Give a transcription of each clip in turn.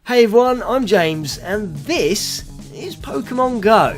Hey everyone, I'm James, and this is Pokémon Go.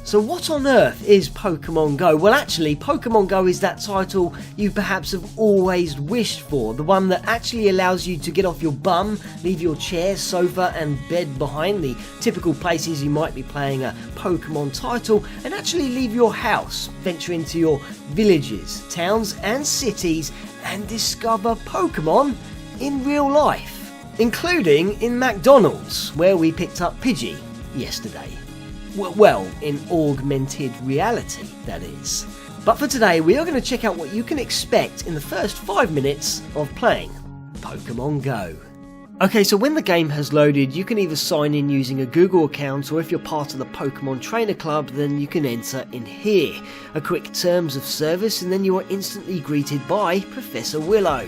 So what on earth is Pokémon Go? Well actually, Pokémon Go is that title you perhaps have always wished for, the one that actually allows you to get off your bum, leave your chair, sofa and bed behind, the typical places you might be playing a Pokémon title, and actually leave your house, venture into your villages, towns and cities and discover Pokémon in real life, including in McDonald's, where we picked up Pidgey yesterday. Well, in augmented reality, that is. But for today, we are going to check out what you can expect in the first 5 minutes of playing Pokémon Go. Okay, so when the game has loaded, you can either sign in using a Google account, or if you're part of the Pokémon Trainer Club, then you can enter in here. A quick terms of service, and then you are instantly greeted by Professor Willow.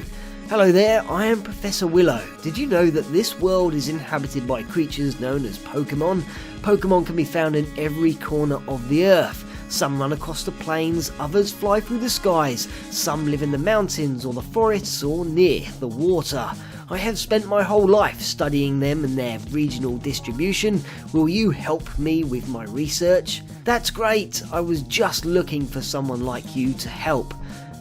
Hello there, I am Professor Willow. Did you know that this world is inhabited by creatures known as Pokémon? Pokémon can be found in every corner of the earth. Some run across the plains, others fly through the skies, some live in the mountains or the forests or near the water. I have spent my whole life studying them and their regional distribution. Will you help me with my research? That's great, I was just looking for someone like you to help.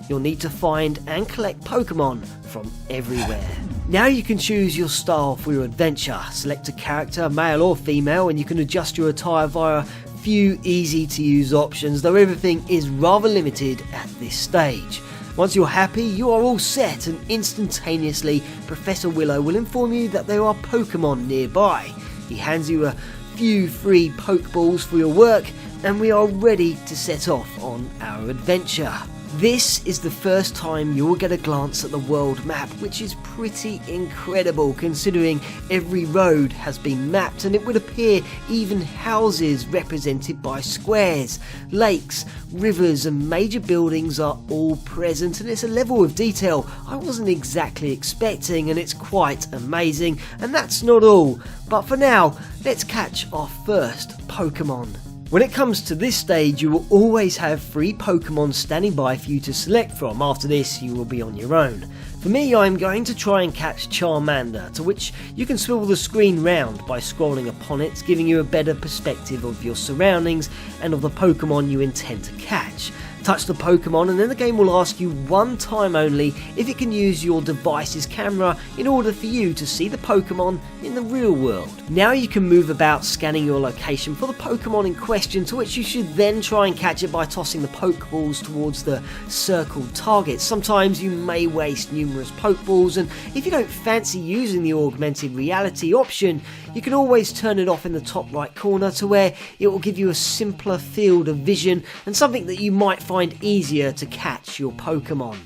You'll need to find and collect Pokémon from everywhere. Now you can choose your style for your adventure. Select a character, male or female, and you can adjust your attire via a few easy to use options, though everything is rather limited at this stage. Once you're happy, you are all set, and instantaneously Professor Willow will inform you that there are Pokémon nearby. He hands you a few free Pokeballs for your work, and we are ready to set off on our adventure. This is the first time you will get a glance at the world map, which is pretty incredible considering every road has been mapped, and it would appear even houses represented by squares, lakes, rivers and major buildings are all present, and it's a level of detail I wasn't exactly expecting, and it's quite amazing. And that's not all, but for now let's catch our first Pokemon. When it comes to this stage, you will always have 3 Pokemon standing by for you to select from. After this, you will be on your own. For me, I'm going to try and catch Charmander, to which you can swivel the screen round by scrolling upon it, giving you a better perspective of your surroundings and of the Pokemon you intend to catch. Touch the Pokemon and then the game will ask you one time only if it can use your device's camera in order for you to see the Pokemon in the real world. Now you can move about scanning your location for the Pokemon in question, to which you should then try and catch it by tossing the Pokeballs towards the circled targets. Sometimes you may waste numerous Pokeballs, and if you don't fancy using the augmented reality option, you can always turn it off in the top right corner to where it will give you a simpler field of vision and something that you might find easier to catch your Pokemon.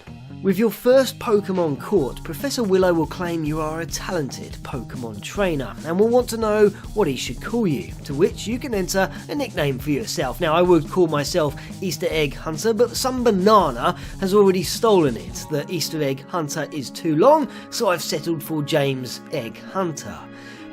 With your first Pokemon caught, Professor Willow will claim you are a talented Pokemon trainer and will want to know what he should call you, to which you can enter a nickname for yourself. Now I would call myself Easter Egg Hunter, but some banana has already stolen it. The Easter Egg Hunter is too long, so I've settled for James Egg Hunter.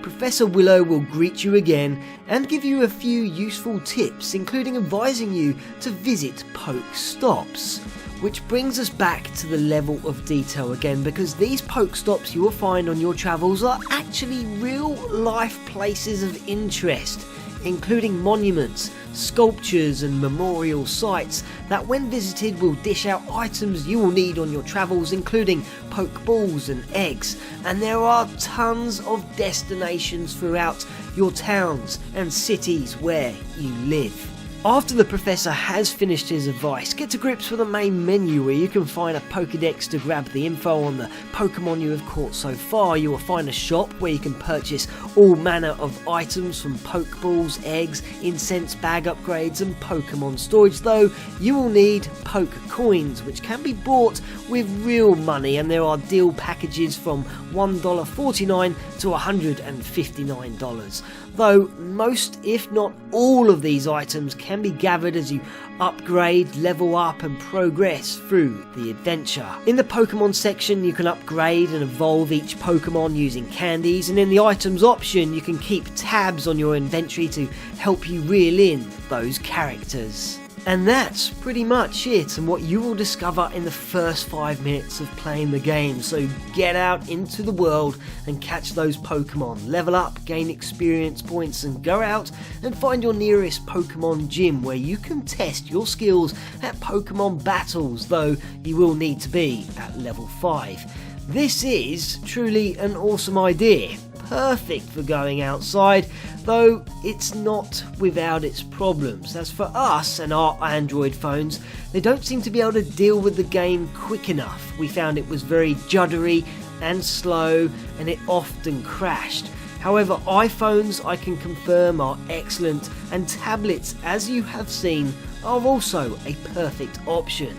Professor Willow will greet you again and give you a few useful tips, including advising you to visit Pokestops. Which brings us back to the level of detail again, because these Pokestops you will find on your travels are actually real life places of interest, including monuments, sculptures and memorial sites that when visited will dish out items you will need on your travels, including Pokeballs and eggs. And there are tons of destinations throughout your towns and cities where you live. After the Professor has finished his advice, get to grips with the main menu where you can find a Pokédex to grab the info on the Pokémon you have caught so far. You will find a shop where you can purchase all manner of items from Pokeballs, eggs, incense, bag upgrades and Pokémon storage, though you will need Poke Coins, which can be bought with real money, and there are deal packages from $1.49 to $159. Though most, if not all of these items can be gathered as you upgrade, level up and progress through the adventure. In the Pokemon section you can upgrade and evolve each Pokemon using candies, and in the items option you can keep tabs on your inventory to help you reel in those characters. And that's pretty much it, and what you will discover in the first 5 minutes of playing the game. So get out into the world and catch those Pokemon, level up, gain experience points, and go out and find your nearest Pokemon gym where you can test your skills at Pokemon battles, though you will need to be at level 5. This is truly an awesome idea. Perfect for going outside, though it's not without its problems. As for us and our Android phones, they don't seem to be able to deal with the game quick enough. We found it was very juddery and slow, and it often crashed. However, iPhones, I can confirm, are excellent, and tablets, as you have seen, are also a perfect option.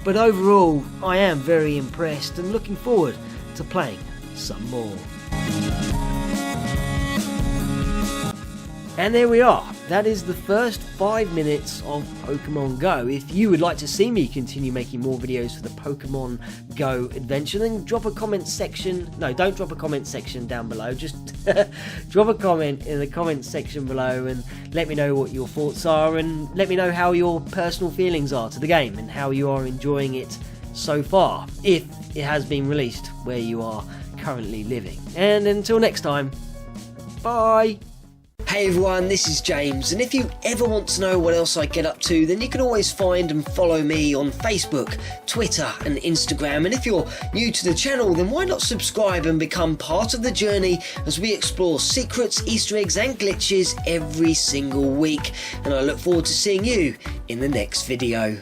But overall, I am very impressed and looking forward to playing some more. And there we are, that is the first 5 minutes of Pokemon Go. If you would like to see me continue making more videos for the Pokemon Go adventure, then drop a comment section, no, don't drop a comment section down below, just drop a comment in the comment section below and let me know what your thoughts are, and let me know how your personal feelings are to the game and how you are enjoying it so far, if it has been released where you are currently living. And until next time, bye! Hey everyone, this is James, and if you ever want to know what else I get up to, then you can always find and follow me on Facebook, Twitter and Instagram. And if you're new to the channel, then why not subscribe and become part of the journey as we explore secrets, Easter eggs and glitches every single week. And I look forward to seeing you in the next video.